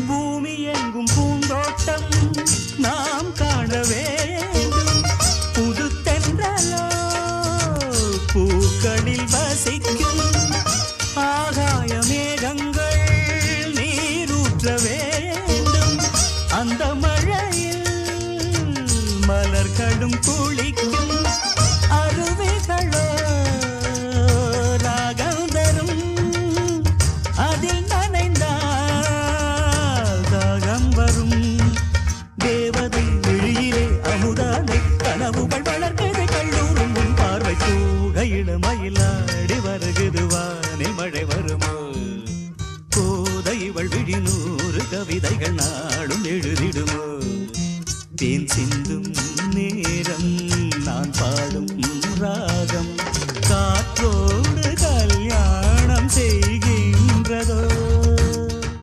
பூமி எங்கும் பூந்தோட்டம் நாம் காண வேண்டும். புது தென்றலோ பூக்களில் வசிக்கும். ஆகாய மேகங்கள் நீரூற்ற வேண்டும். அந்த மழையில் மலர்களும் குளிக்கும். அருவிகளோ ராகம் தரும். அதில் நனைந்தால் தாகம் வரும். தேவதை விழியிலே அமுதானை கனவுகள் வளர்க்கிறது. கல்லூரும் உன் பார்வை தூகையிட மயிலாடி வருகுது. வானில் மழை வருமோ? கோதை இவள் விழி 100 கவிதைகள் நாடும் எழுதிடுமோ? தேன் சிந்தும் நேரம் நான் பாடும் ராகம். காற்றோ